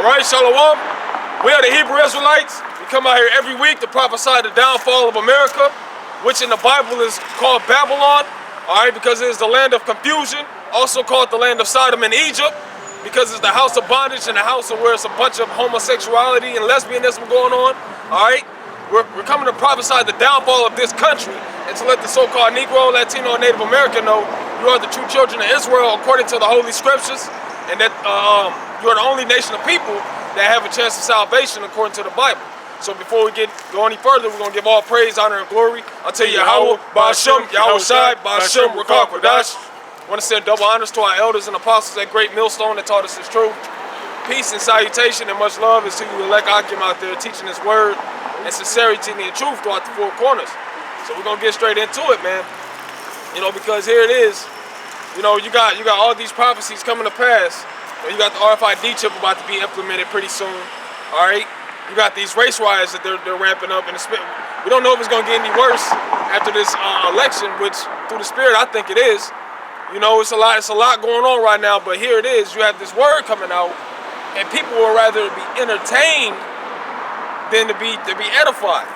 Alright, Shalom. We are the Hebrew Israelites. We come out here every week to prophesy the downfall of America, which in the Bible is called Babylon, alright, because it is the land of confusion, also called the land of Sodom and Egypt, because it's the house of bondage and the house of where it's a bunch of homosexuality and lesbianism going on, alright? We're coming to prophesy the downfall of this country and to let the so-called Negro, Latino, and Native American know you are the true children of Israel according to the Holy Scriptures, and that you are the only nation of people that have a chance of salvation according to the Bible. So before we go any further, we're going to give all praise, honor, and glory unto Yahweh, Ba'ashem, Yahweh Shai, Ba'ashem, Rakah Kodash. I want to send double honors to our elders and apostles at Great Millstone that taught us His truth. Peace and salutation and much love is to you elect Akim out there teaching His word and sincerity and truth throughout the four corners. So we're going to get straight into it, man. You know, because here it is. You know, you got all these prophecies coming to pass. You got the RFID chip about to be implemented pretty soon. All right. You got these race riots that they're ramping up, and we don't know if it's going to get any worse after this election, which through the Spirit I think it is. You know, it's a lot going on right now, but here it is. You have this word coming out, and people would rather be entertained than to be edified.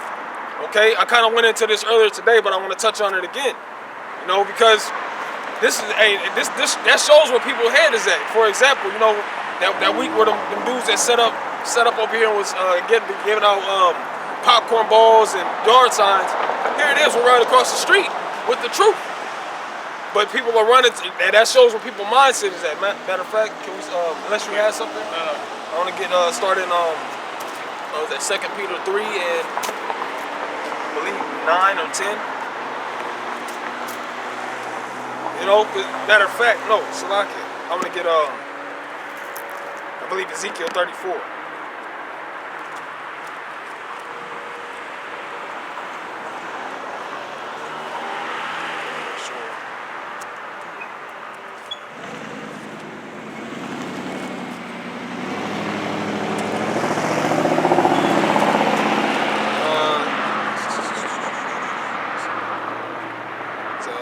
Okay, I kind of went into this earlier today, but I want to touch on it again. You know, because this that shows where people's head is at. For example, you know, that week where them dudes that set up over here and was giving out popcorn balls and yard signs. Here it is, we're right across the street with the truth. But people are running, and that shows where people's mindset is at. Matter of fact, can we, unless you have something, I want to get started on that 2 Peter 3 and I believe 9 or 10. You know, matter of fact, no, Salakia. I'm gonna get I believe Ezekiel 34.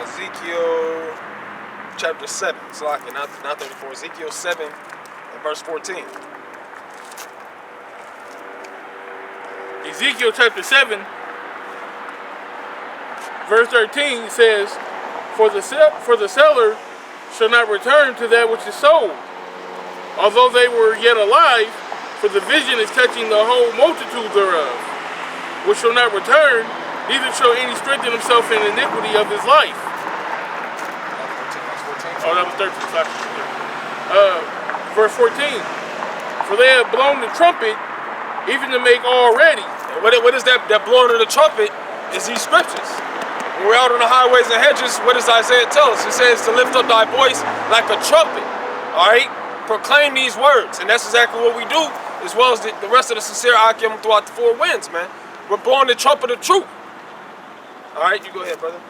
Ezekiel chapter 7, it's like not 34, Ezekiel 7 and verse 14. Ezekiel chapter 7, verse 13 says, For the seller shall not return to that which is sold, although they were yet alive, for the vision is touching the whole multitude thereof, which shall not return, neither shall any strengthen himself in iniquity of his life. Oh, that was 13. Verse 14. For they have blown the trumpet, even to make all ready. And what is that blowing of the trumpet? Is these scriptures. When we're out on the highways and hedges, what does Isaiah tell us? It says to lift up thy voice like a trumpet. All right? Proclaim these words. And that's exactly what we do, as well as the rest of the sincere Akim throughout the four winds, man. We're blowing the trumpet of truth. All right? You go ahead, brother.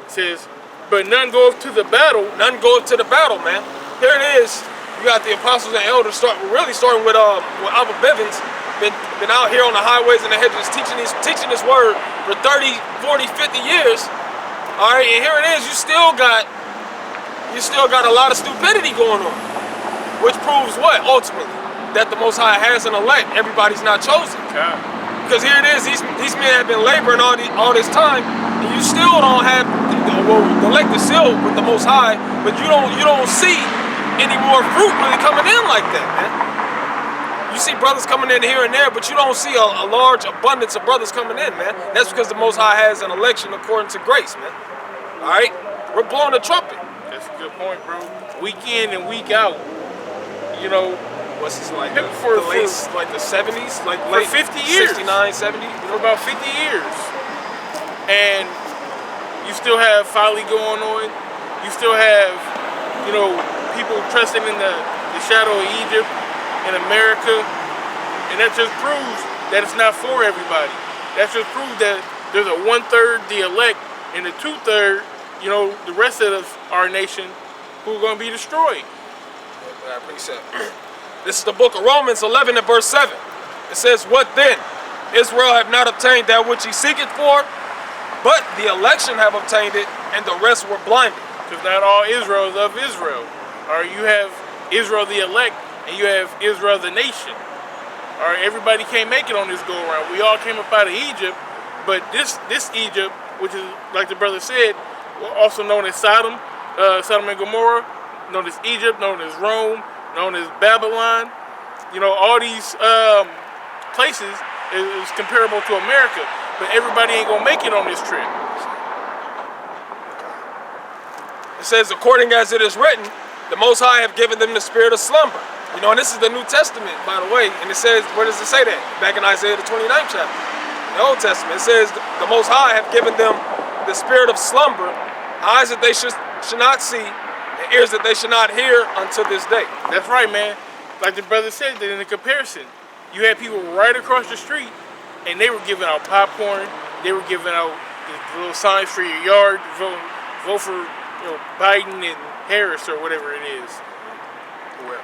It says, but none goeth to the battle. None goeth to the battle, man. Here it is. You got the apostles and elders starting with Abba Bivens. Been out here on the highways and the hedges teaching this word for 30, 40, 50 years. All right, and here it is. You still got a lot of stupidity going on, which proves what ultimately that the Most High has an elect. Everybody's not chosen. Yeah. Because here it is. These men have been laboring all this time, and you still don't have. Well, the elect is sealed with the Most High, but you don't see any more fruit really coming in like that, man. You see brothers coming in here and there, but you don't see a large abundance of brothers coming in, man. That's because the Most High has an election according to grace, man. All right, we're blowing the trumpet. That's a good point, bro. Week in and week out, you know. What's this like? Like the 70s, like for late 50 years, 69, 70, for about 50 years, and you still have folly going on. You still have, you know, people trusting in the shadow of Egypt in America, and that just proves that it's not for everybody. That just proves that there's a 1/3 the elect and the 2/3, you know, the rest of our nation who are going to be destroyed. I appreciate it. This is the book of Romans 11 and verse 7. It says, what then? Israel have not obtained that which he seeketh for, but the election have obtained it, and the rest were blinded. Because not all Israel is of Israel. Or you have Israel the elect, and you have Israel the nation. All right, everybody can't make it on this go around. We all came up out of Egypt, but this Egypt, which is like the brother said, also known as Sodom and Gomorrah, known as Egypt, known as Rome, known as Babylon. You know, all these places is comparable to America, but everybody ain't gonna make it on this trip. It says, according as it is written, the Most High have given them the spirit of slumber. You know, and this is the New Testament, by the way. And it says, where does it say that? Back in Isaiah the 29th chapter. In the Old Testament, it says, the Most High have given them the spirit of slumber, eyes that they should not see, and ears that they should not hear until this day. That's right, man. Like the brother said, that in the comparison, you had people right across the street, and they were giving out popcorn. They were giving out the little signs for your yard. Vote for Biden and Harris or whatever it is.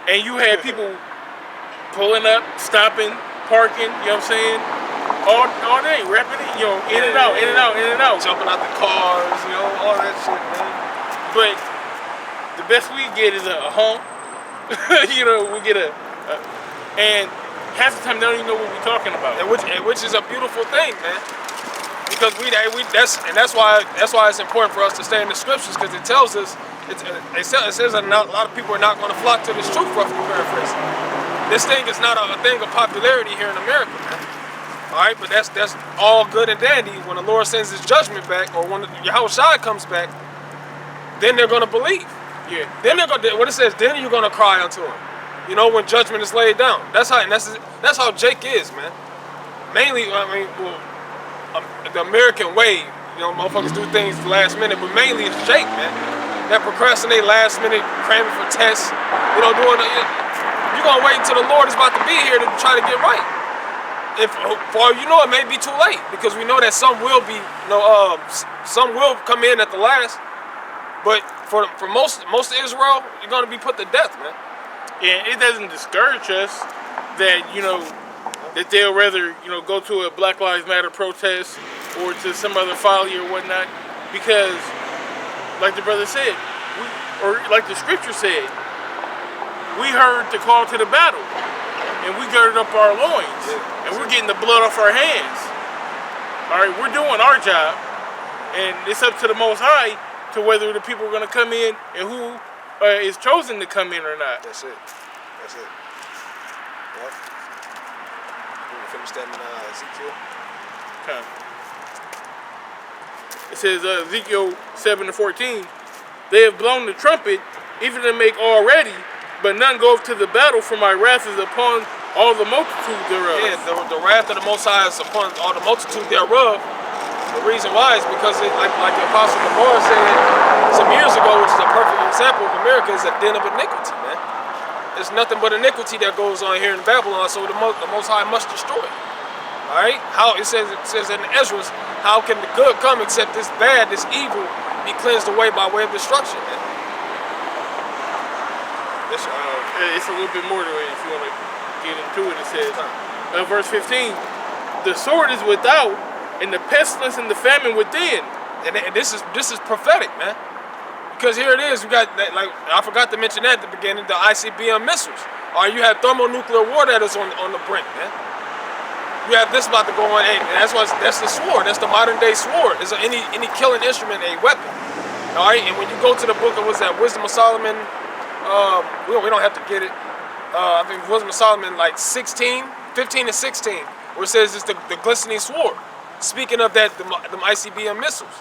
And you had people pulling up, stopping, parking, you know what I'm saying? All day, rapping it, in and out, in and out, in and out. Jumping out the cars, all that shit, man. But the best we get is a honk. We get and half the time they don't even know what we're talking about. And which is a beautiful thing, man. Because that's why it's important for us to stay in the scriptures, because it tells us, it says that a lot of people are not going to flock to this truth, roughly paraphrasing. This thing is not a thing of popularity here in America, man. All right, but that's all good and dandy. When the Lord sends His judgment back, or when Yahushua comes back, then they're going to believe. Yeah. Then they're going to, what it says, then you're going to cry unto Him. When judgment is laid down. That's how Jake is, man. Mainly, the American way. Motherfuckers do things last minute, but mainly it's Jake, man. That procrastinate last minute, cramming for tests. You're gonna wait until the Lord is about to be here to try to get right. If for all you know, it may be too late, because we know that some will be, some will come in at the last. But for most of Israel, you're gonna be put to death, man. And it doesn't discourage us that that they'll rather go to a Black Lives Matter protest or to some other folly or whatnot, because like the brother said, or like the scripture said, we heard the call to the battle, and we girded up our loins, and we're getting the blood off our hands. All right, we're doing our job, and it's up to the Most High to whether the people are going to come in and who is chosen to come in or not. That's it. Yep. We're gonna finish that in Ezekiel. Okay. It says Ezekiel 7:14, they have blown the trumpet, even to make all ready, but none goeth to the battle, for my wrath is upon all the multitude thereof. Yeah, the wrath of the Most High is upon all the multitude thereof. The reason why is because, like the Apostle Gomorrah said some years ago, which is a perfect example of America, is a den of iniquity, man. There's nothing but iniquity that goes on here in Babylon, so the Most High must destroy it. All right? How it says in Ezra, how can the good come except this bad, this evil, be cleansed away by way of destruction, man? It's a little bit more to it if you want to get into it. It says, verse 15, the sword is without, and the pestilence and the famine within. And this is prophetic, man. Because here it is, we got that, like I forgot to mention that at the beginning, the ICBM missiles. Or you have thermonuclear war that is on the brink, man. You have this about to go on, and that's the sword. That's the modern day sword. Is any killing instrument a weapon? All right, and when you go to the book of Wisdom of Solomon, we don't have to get it. I think Wisdom of Solomon, like 15 and 16, where it says it's the glistening sword. Speaking of that, the ICBM missiles.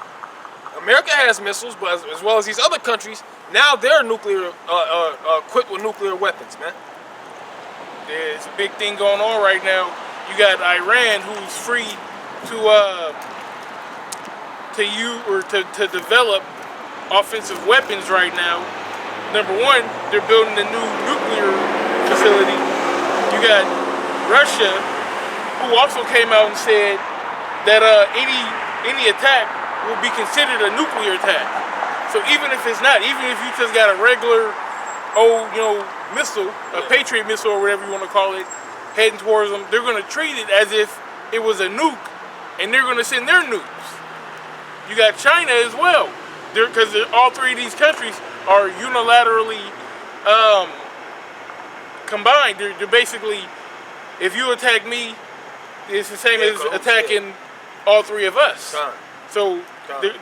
America has missiles, but as well as these other countries, now they're nuclear equipped with nuclear weapons, man. There's a big thing going on right now. You got Iran, who's free to develop offensive weapons right now. Number one, they're building a new nuclear facility. You got Russia, who also came out and said that any attack will be considered a nuclear attack. So even if it's not, even if you just got a regular missile, a Patriot missile or whatever you want to call it, heading towards them, they're going to treat it as if it was a nuke, and they're going to send their nukes. You got China as well, because all three of these countries are unilaterally combined, they're basically, if you attack me, it's the same as attacking all three of us. So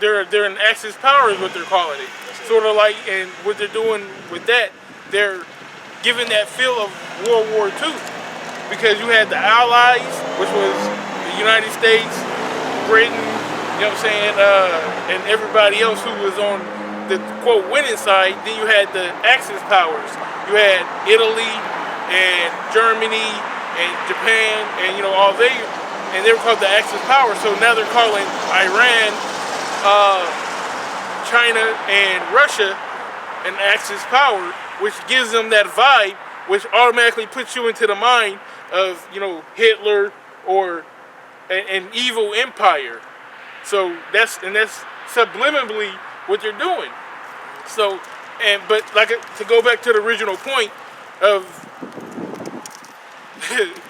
they're an Axis power is what they're calling it. Sort of like, and what they're doing with that, they're giving that feel of World War II. Because you had the Allies, which was the United States, Britain, you know what I'm saying, and everybody else who was on the quote winning side. Then you had the Axis powers. You had Italy and Germany and Japan and all they, and they were called the Axis powers. So now they're calling Iran, China, and Russia an Axis power, which gives them that vibe, which automatically puts you into the mind of Hitler or an evil empire. So that's subliminally what they're doing. So, but like to go back to the original point of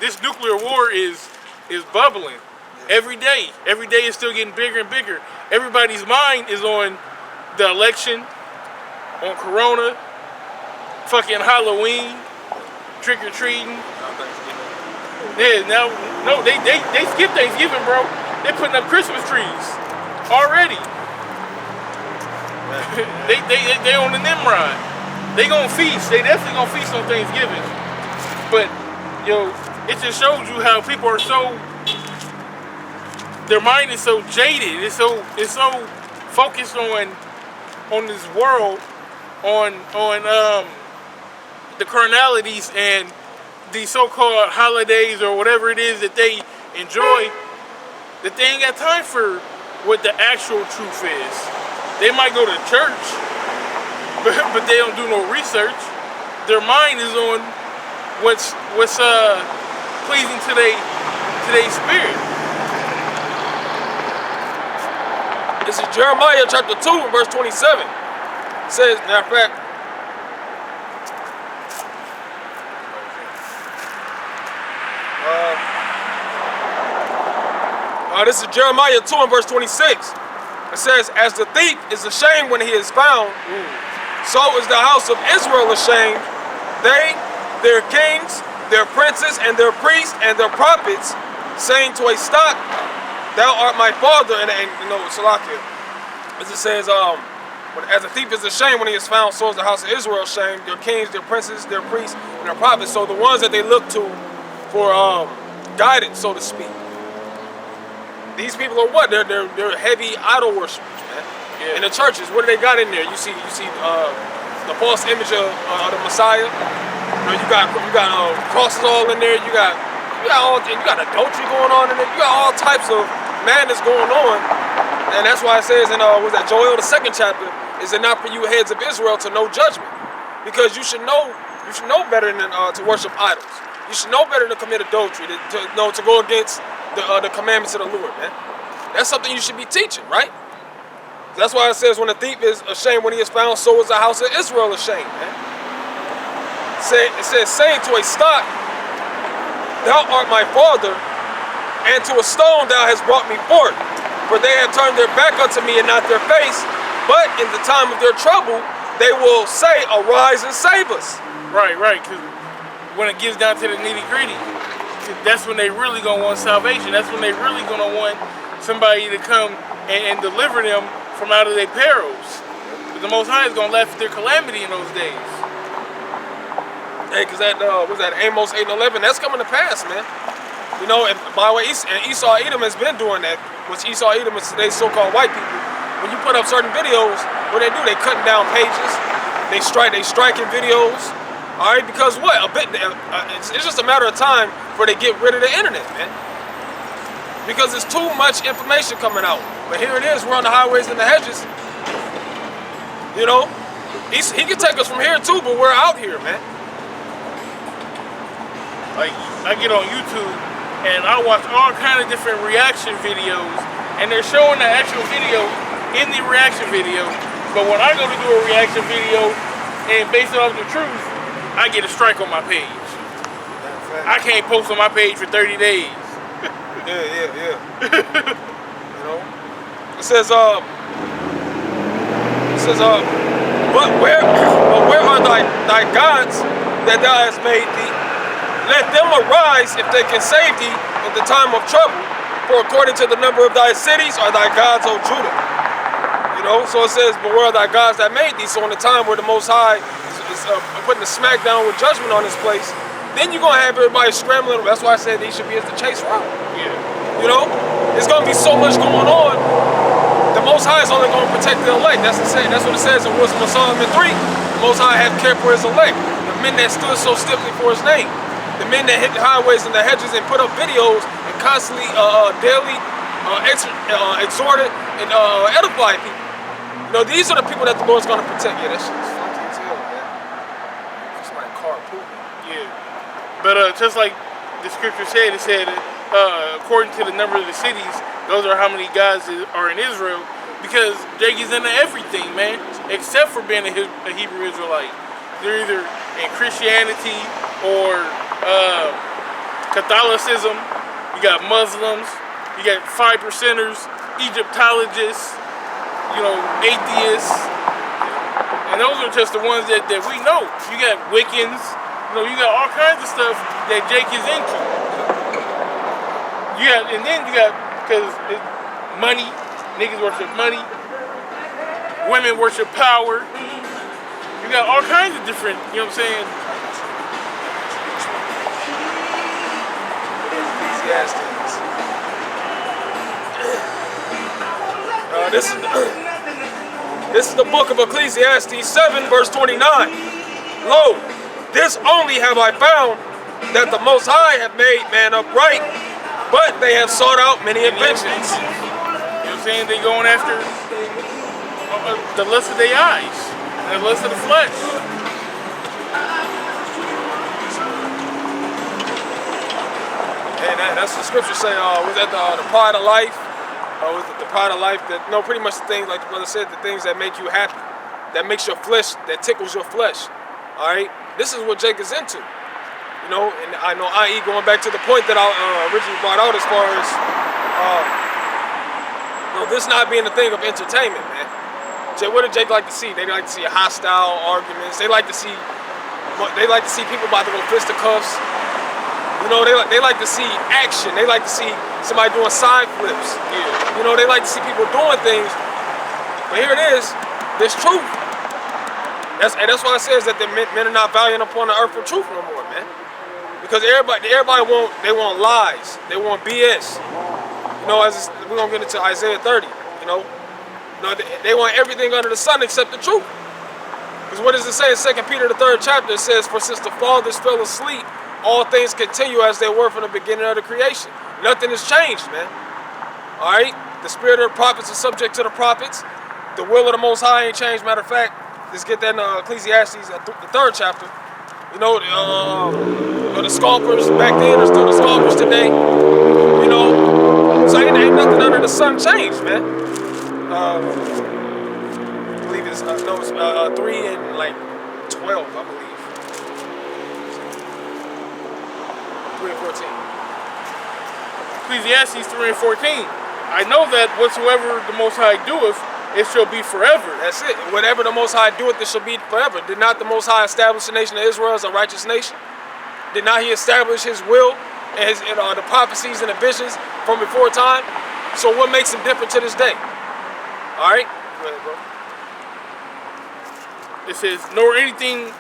this nuclear war is bubbling every day. Every day is still getting bigger and bigger. Everybody's mind is on the election, on Corona, fucking Halloween, trick or treating. Yeah, no, they skip Thanksgiving, bro. They putting up Christmas trees already. they on the Nimrod. They gonna feast. They definitely gonna feast on Thanksgiving. But it just shows you how people are so. Their mind is so jaded. It's so focused on this world, on the carnalities and the so-called holidays or whatever it is that they enjoy, that they ain't got time for what the actual truth is. They might go to church, but they don't do no research. Their mind is on what's pleasing to their spirit. This is Jeremiah chapter 2 verse 27. It says, matter of fact, this is Jeremiah 2 and verse 26. It says, as the thief is ashamed when he is found, so is the house of Israel ashamed. They, their kings, their princes, and their priests, and their prophets, saying to a stock, thou art my father, and Salakia. As it says, as a thief is ashamed when he is found, so is the house of Israel ashamed. Their kings, their princes, their priests, and their prophets. So the ones that they look to for guidance, so to speak. These people are what? They're heavy idol worshippers, man. Yeah. In the churches, what do they got in there? You see the false image of the Messiah. You got crosses all in there. You got adultery going on in there. You got all types of madness going on, and that's why it says in was that Joel the 2nd chapter, is it not for you heads of Israel to know judgment? Because you should know better than to worship idols. You should know better than to commit adultery, to go against the commandments of the Lord, man. That's something you should be teaching, right? That's why it says when the thief is ashamed when he is found, so is the house of Israel ashamed, man. It says, saying to a stock, thou art my father, and to a stone thou hast brought me forth. For they have turned their back unto me and not their face, but in the time of their trouble they will say, arise and save us. Right, because when it gets down to the nitty-gritty, that's when they really gonna want salvation. That's when they really gonna want somebody to come and deliver them from out of their perils. But the Most High is gonna laugh at their calamity in those days. Hey, cause that was that Amos 8:11. That's coming to pass, man. And by the way, Esau Edom has been doing that. Which Esau Edom is today's so-called white people. When you put up certain videos, what they do? They cutting down pages. They striking videos. All right, because what? It's just a matter of time before they get rid of the internet, man. Because there's too much information coming out. But here it is, we're on the highways and the hedges. He can take us from here too, but we're out here, man. Like, I get on YouTube and I watch all kind of different reaction videos, and they're showing the actual video in the reaction video. But when I go to do a reaction video and base it off the truth, I get a strike on my page. I can't post on my page for 30 days. Yeah. It says, but where are thy gods that thou hast made thee. Let them arise if they can save thee in the time of trouble. For according to the number of thy cities are thy gods, O Judah. You know, so it says, beware of thy gods that made thee. So in the time where the Most High is putting the smackdown with judgment on this place, then you're going to have everybody scrambling. That's why I said these should be as the chase route. Yeah. You know, there's going to be so much going on. The Most High is only going to protect the elect. That's what it says in Wisdom of Solomon 3. The Most High hath cared for his elect. The men that stood so stiffly for his name. The men that hit the highways and the hedges and put up videos and constantly daily exhorted and edify people. You know, these are the people that the Lord's going to protect. Yeah, that shit is funky as hell, man. It's like carpool. Yeah. But just like the scripture said, it said, according to the number of the cities, those are how many gods are in Israel. Because Jake is into everything, man, except for being a Hebrew Israelite. They're either in Christianity or Catholicism. You got Muslims. You got 5%ers, Egyptologists, you know, atheists. And those are just the ones that we know. You got Wiccans. You know, you got all kinds of stuff that Jake is into. And then you got, because money, niggas worship money. Women worship power. You got all kinds of different, you know what I'm saying? This is the book of Ecclesiastes 7, verse 29. Lo, this only have I found, that the Most High have made man upright, but they have sought out many inventions. You know what I'm saying? They going after the lust of their eyes and the lust of the flesh. And that's what the scripture say. Was that the pride of life? Was it the pride of life? That pretty much the things, like the brother said, the things that make you happy, that makes your flesh, that tickles your flesh. All right, this is what Jake is into. You know, and I know, i.e., going back to the point that I originally brought out as far as, this not being a thing of entertainment, man. What did Jake like to see? They like to see hostile arguments. They like to see people about to go fisticuffs. You know, they like to see action. They like to see somebody doing side flips. Yeah. You know, they like to see people doing things. But here it is. There's truth. That's why it says that the men are not valiant upon the earth for truth no more, man. Because everybody want lies. They want BS. You know, as we're gonna get into Isaiah 30. You know, they want everything under the sun except the truth. Because what does it say in 2 Peter the 3rd chapter? It says, "For since the fathers fell asleep, all things continue as they were from the beginning of the creation." Nothing has changed, man. All right? The spirit of the prophets is subject to the prophets. The will of the Most High ain't changed. Matter of fact, let's get that in Ecclesiastes, the 3rd chapter. You know, the scalpers back then are still the scalpers today. You know, so ain't nothing under the sun changed, man. I believe it's 3 and like 12, I believe. 3 and 14. Ecclesiastes 3 and 14. I know that whatsoever the Most High doeth, it shall be forever. That's it. Whatever the Most High doeth, it shall be forever. Did not the Most High establish the nation of Israel as a righteous nation? Did not He establish His will and the prophecies and the visions from before time? So what makes Him different to this day? All right? Go ahead, bro. It says, nor anything,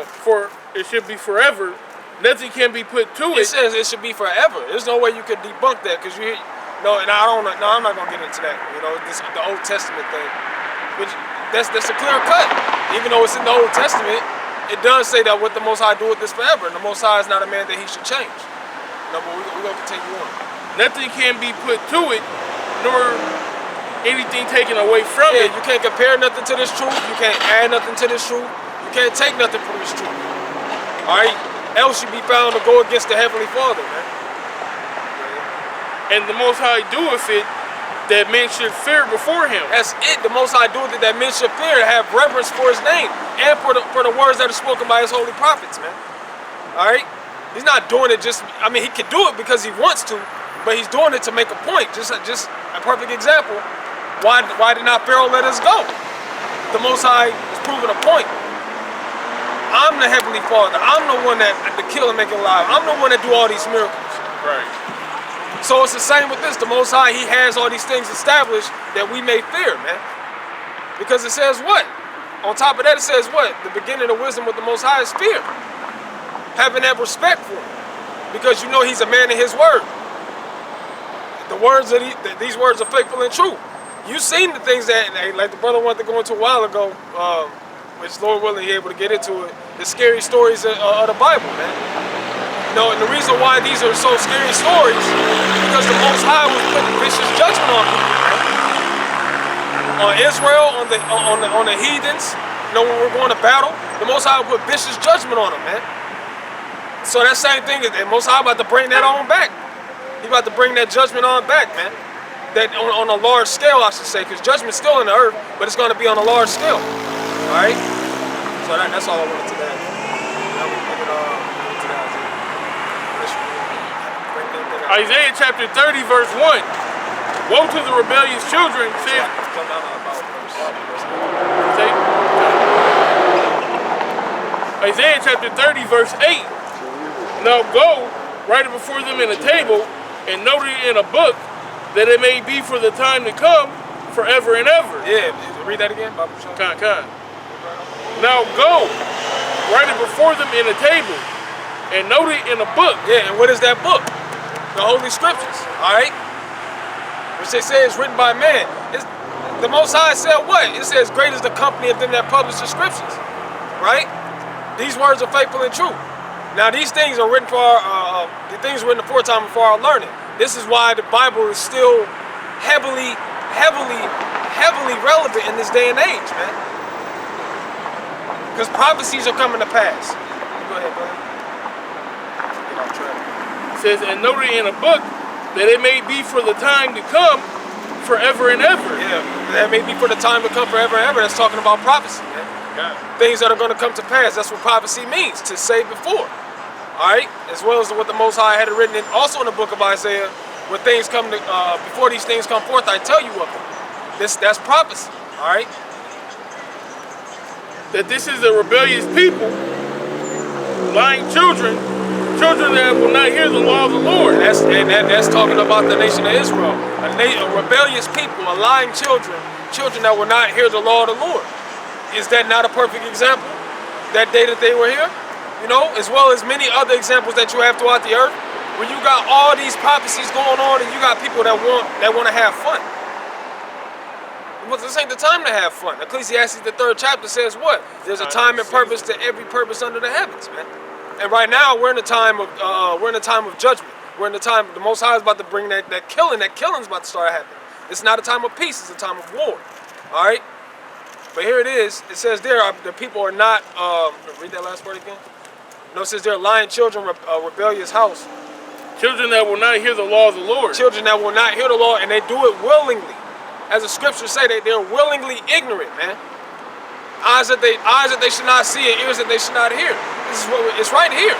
for it should be forever. Nothing can be put to it. It says it should be forever. There's no way you could debunk that, because I'm not gonna get into that. You know, the Old Testament thing. But that's a clear cut. Even though it's in the Old Testament, it does say that what the Most High doeth is forever, and the Most High is not a man that He should change. No, but we're gonna continue on. Nothing can be put to it, nor anything taken away from it. You can't compare nothing to this truth. You can't add nothing to this truth. You can't take nothing from this truth. All right. Else you be found to go against the Heavenly Father, man. And the Most High doeth it that men should fear before Him. That's it. The Most High doeth it that men should fear, have reverence for His name, and for the words that are spoken by His holy prophets, man. All right? He's not doing it He can do it because He wants to, but He's doing it to make a point. Just a perfect example. Why did not Pharaoh let us go? The Most High is proving a point. I'm the Heavenly Father. I'm the one that kill and make it alive. I'm the one that do all these miracles. Right. So it's the same with this. The Most High, He has all these things established that we may fear, man. Because it says what? On top of that, it says what? The beginning of wisdom with the Most High is fear. Having that respect for Him. Because you know He's a man of His word. The words that these words are faithful and true. You've seen the things that, like the brother wanted to go into a while ago, which Lord willing, you're able to get into it, the scary stories of the Bible, man. You know, and the reason why these are so scary stories is because the Most High was putting vicious judgment on people, man. On Israel, on the heathens, you know, when we're going to battle, the Most High put vicious judgment on them, man. So that same thing, the Most High about to bring that on back. He's about to bring that judgment on back, man. That on a large scale, I should say, because judgment's still in the earth, but it's going to be on a large scale. All right? So that's all I wanted to add. Isaiah chapter 30, verse 1. Woe to the rebellious children, says. Isaiah chapter 30, verse 8. Now go, write it before them in a table, and note it in a book, that it may be for the time to come, forever and ever. Yeah, read that again, Bible. Now go, write it before them in a table, and note it in a book. Yeah, and what is that book? The Holy Scriptures, all right? Which they say is written by man. The Most High said what? It says, great is the company of them that publish the Scriptures, right? These words are faithful and true. Now these things are written for our, the things written aforetime for our learning. This is why the Bible is still heavily relevant in this day and age, man. Because prophecies are coming to pass. Go ahead, brother. Get off track. It says, and note it in a book, that it may be for the time to come, forever and ever. Yeah, that may be for the time to come forever and ever. That's talking about prophecy, man. Yeah. Things that are going to come to pass. That's what prophecy means, to say before. All right, as well as what the Most High had written in, also in the book of Isaiah, when things come to, before these things come forth, I tell you of them. That's prophecy. All right. That this is a rebellious people, lying children that will not hear the law of the Lord. That's talking about the nation of Israel, a rebellious people, a lying children that will not hear the law of the Lord. Is that not a perfect example? That day that they were here. You know, as well as many other examples that you have throughout the earth, where you got all these prophecies going on, and you got people that want to have fun. Well, this ain't the time to have fun. Ecclesiastes, the 3rd chapter, says what? There's a time and purpose to every purpose under the heavens, man. And right now we're in the time of judgment. We're in the time the Most High is about to bring that killing. That killing's about to start happening. It's not a time of peace. It's a time of war. All right. But here it is. It says there the people are not. Read that last word again. No, it says they're lying children, a rebellious house. Children that will not hear the law of the Lord. Children that will not hear the law, and they do it willingly. As the scriptures say, they're willingly ignorant, man. Eyes that they should not see, and ears that they should not hear. This is what it's right here.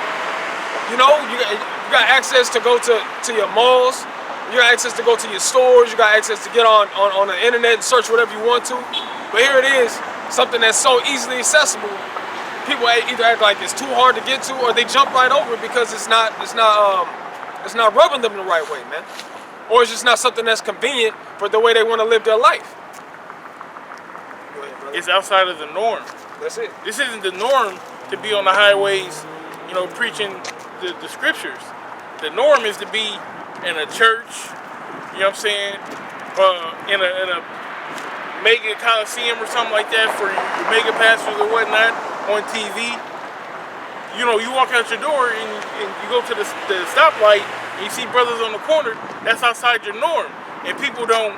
You know, you got access to go to your malls. You got access to go to your stores. You got access to get on the internet and search whatever you want to. But here it is, something that's so easily accessible. People either act like it's too hard to get to, or they jump right over it because it's not rubbing them the right way, man. Or it's just not something that's convenient for the way they want to live their life. Go ahead, it's outside of the norm. That's it. This isn't the norm to be on the highways, you know, preaching the scriptures. The norm is to be in a church, you know what I'm saying, in a mega coliseum or something like that for your mega pastors or whatnot on TV. You know, you walk out your door and you go to the stoplight and you see brothers on the corner. That's outside your norm, and people don't.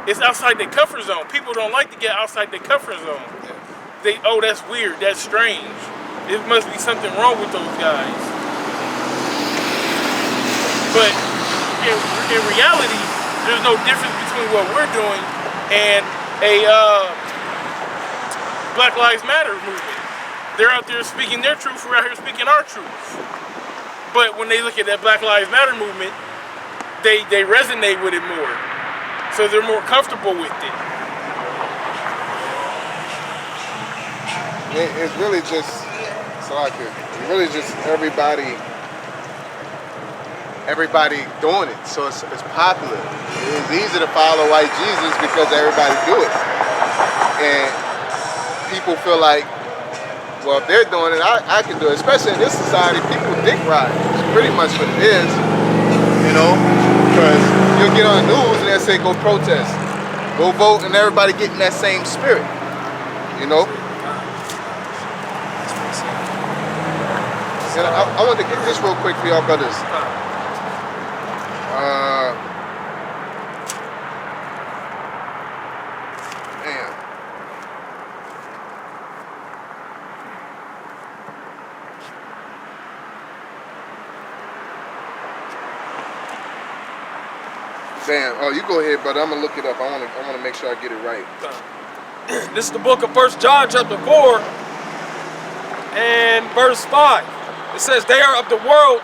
It's outside their comfort zone. People don't like to get outside their comfort zone. That's weird. That's strange. It must be something wrong with those guys. But in reality, there's no difference between what we're doing and a Black Lives Matter movement. They're out there speaking their truth. We're out here speaking our truth. But when they look at that Black Lives Matter movement, they resonate with it more. So they're more comfortable with it. It's really just So like it really just everybody doing it. So it's popular. It's easy to follow white Jesus because everybody do it. And people feel like, well, if they're doing it, I can do it. Especially in this society, people dick ride. It's pretty much what it is, you know, because you'll get on the news and they'll say, go protest, go vote, and everybody getting that same spirit, you know. And I want to get this real quick for y'all brothers. Damn. Damn. Oh, you go ahead, brother. I'm gonna look it up. I want to make sure I get it right. This is the book of 1 John chapter 4 and verse 5. It says, they are of the world,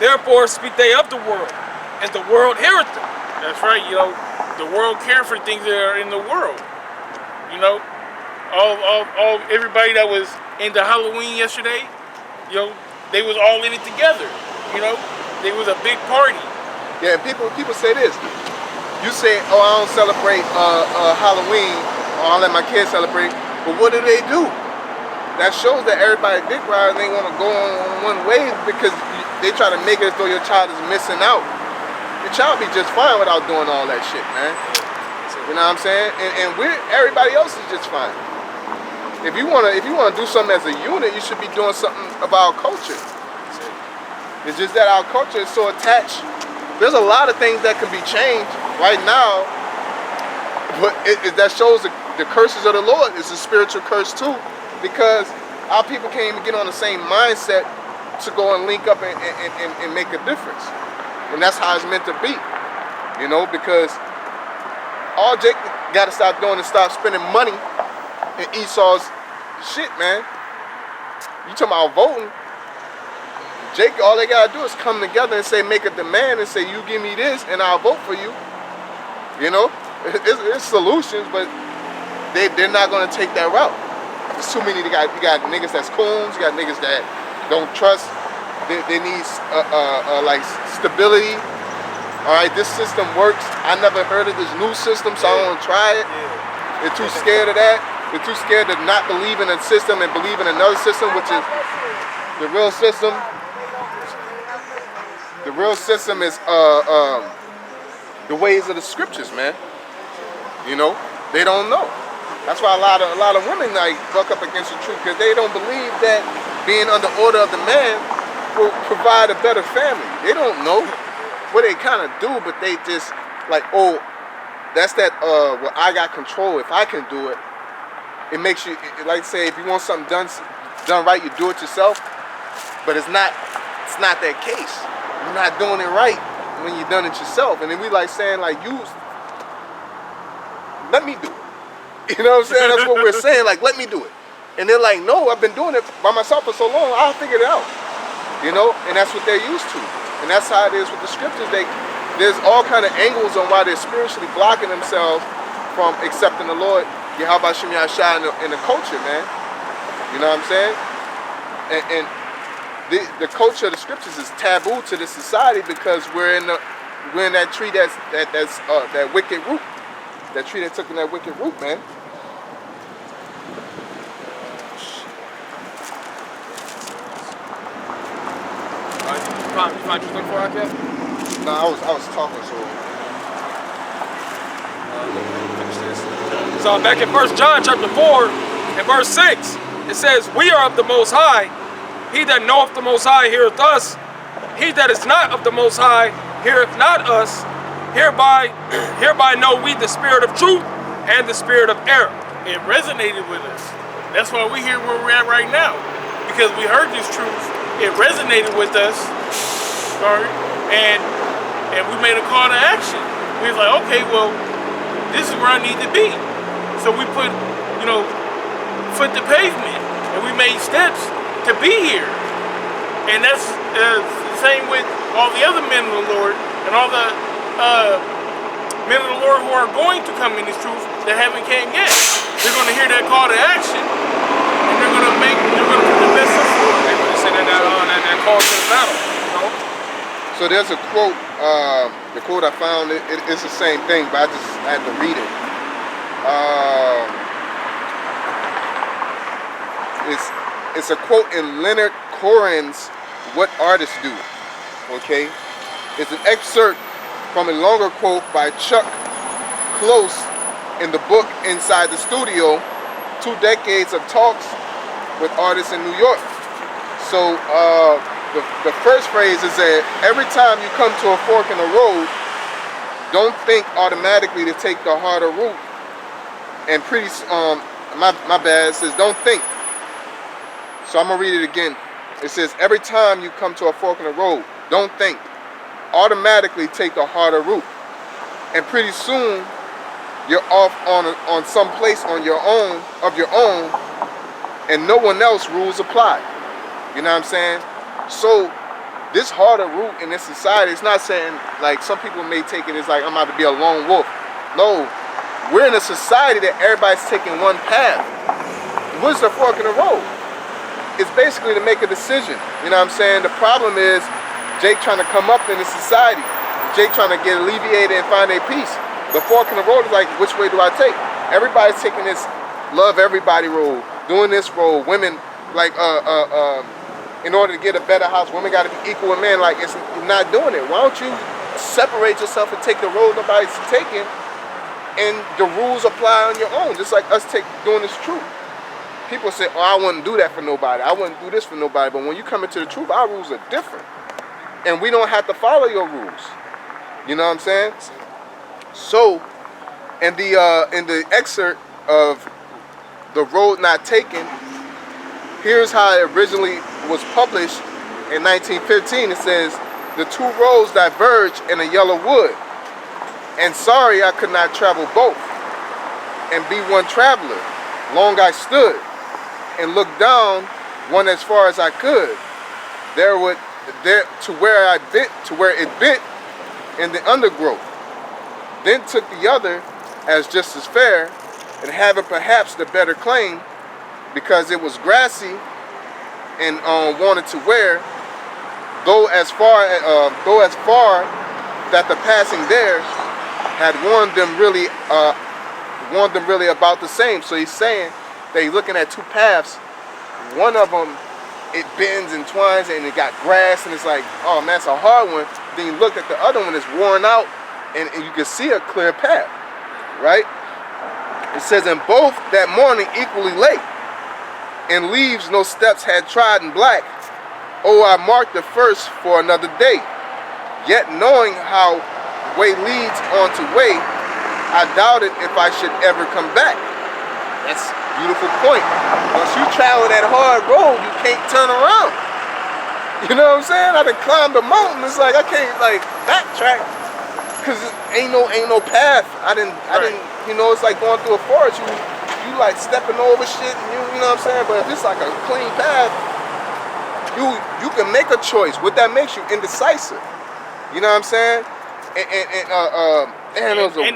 therefore speak they of the world, and the world heareth them. That's right, you know, the world cares for things that are in the world. You know, everybody that was into Halloween yesterday, you know, they was all in it together. You know, they was a big party. Yeah, people say this. You say, oh, I don't celebrate Halloween, or I'll let my kids celebrate. But what do? That shows that everybody dick ride and they want to go on one way because they try to make it as though your child is missing out. Your child be just fine without doing all that shit, man. You know what I'm saying? And everybody else is just fine. If you wanna do something as a unit, you should be doing something of our culture. It's just that our culture is so attached. There's a lot of things that can be changed right now, but that shows the curses of the Lord. It's a spiritual curse too, because our people can't even get on the same mindset to go and link up and make a difference. And that's how it's meant to be, you know, because all Jake got to stop doing is stop spending money in Esau's shit, man. You talking about voting? Jake, all they gotta do is come together and say, make a demand and say, you give me this and I'll vote for you. You know, it's solutions, but they're not gonna take that route. There's too many. You got niggas that's coons. You got niggas that don't trust. They need like stability. All right, this system works. I never heard of this new system, so I don't want to try it. They're too scared of that. They're too scared to not believe in a system and believe in another system, which is the real system. The real system is the ways of the scriptures, man. You know, they don't know. That's why a lot of women like buck up against the truth, because they don't believe that being under order of the man will provide a better family. They don't know what they kind of do, but they just like, oh, that's that. Well, I got control. If I can do it, it makes you like say if you want something done right, you do it yourself. But it's not that case. You're not doing it right when you've done it yourself. And then we like saying like, let me do it. You know what I'm saying? That's what we're saying. Like, let me do it. And they're like, no, I've been doing it by myself for so long. I'll figure it out. You know, and that's what they're used to. And that's how it is with the scriptures. There's all kind of angles on why they're spiritually blocking themselves from accepting the Lord, Yahweh Shem Yahshua in the culture, man. You know what I'm saying? And the culture of the scriptures is taboo to this society because we're in that tree that's that wicked root. That tree that took in that wicked root, man. You find your looking for out there? No, I was talking, so. Finish this. So back in 1 John chapter 4 and verse 6, it says, we are of the Most High. He that knoweth the Most High heareth us. He that is not of the Most High heareth not us. Hereby know we the spirit of truth and the spirit of error. It resonated with us. That's why we're here where we're at right now. Because we heard this truth. It resonated with us. And we made a call to action. We was like, okay, well, this is where I need to be. So we put, foot to pavement. And we made steps to be here. And that's the same with all the other men of the Lord and all the men of the Lord who are going to come in this truth that haven't came yet. They're going to hear that call to action, and they're going to put the best foot forward. that calls to the battle. You know? So there's a quote, the quote I found, it's the same thing, but I just had to read it. It's a quote in Leonard Cohen's What Artists Do, okay? It's an excerpt from a longer quote by Chuck Close in the book Inside the Studio, 2 decades of talks with artists in New York. So the first phrase is that every time you come to a fork in the road, don't think automatically to take the harder route. And my bad, it says don't think. So I'm gonna read it again. It says every time you come to a fork in the road, don't think, automatically take the harder route. And pretty soon you're off on some place on your own, and no one else rules apply. You know what I'm saying? So this harder route in this society, it's not saying, like some people may take it as like I'm about to be a lone wolf. No, we're in a society that everybody's taking one path. What's the fork in the road? It's basically to make a decision. You know what I'm saying? The problem is Jake trying to come up in this society. Jake trying to get alleviated and find a peace. The fork in the road is like, which way do I take? Everybody's taking this love everybody road, doing this road. Women, like, in order to get a better house, women got to be equal with men. Like, it's not doing it. Why don't you separate yourself and take the road nobody's taking, and the rules apply on your own, just like us doing this truth. People say, oh, I wouldn't do that for nobody. I wouldn't do this for nobody. But when you come into the truth, our rules are different. And we don't have to follow your rules. You know what I'm saying? So, in the excerpt of The Road Not Taken, here's how it originally was published in 1915. It says, the 2 roads diverge in a yellow wood. And sorry I could not travel both and be one traveler. Long I stood and looked down one as far as I could. There to where it bent in the undergrowth. Then took the other as just as fair, and having perhaps the better claim, because it was grassy and wanted to wear, though as far that the passing there had warned them really about the same. So he's saying that he's looking at 2 paths. One of them, it bends and twines and it got grass, and it's like, oh man, that's a hard one. Then you look at the other one, it's worn out, and you can see a clear path, right? It says, in both that morning equally late, and leaves no steps had trodden black. Oh, I marked the first for another day. Yet knowing how way leads on to way, I doubted if I should ever come back. That's a beautiful point. Once you travel that hard road, you can't turn around. You know what I'm saying? I done climbed a mountain. It's like I can't like backtrack because ain't no path. I didn't. You know, it's like going through a forest. You like stepping over shit. And you know what I'm saying? But if it's like a clean path, you can make a choice. What that makes you indecisive. You know what I'm saying? And it was a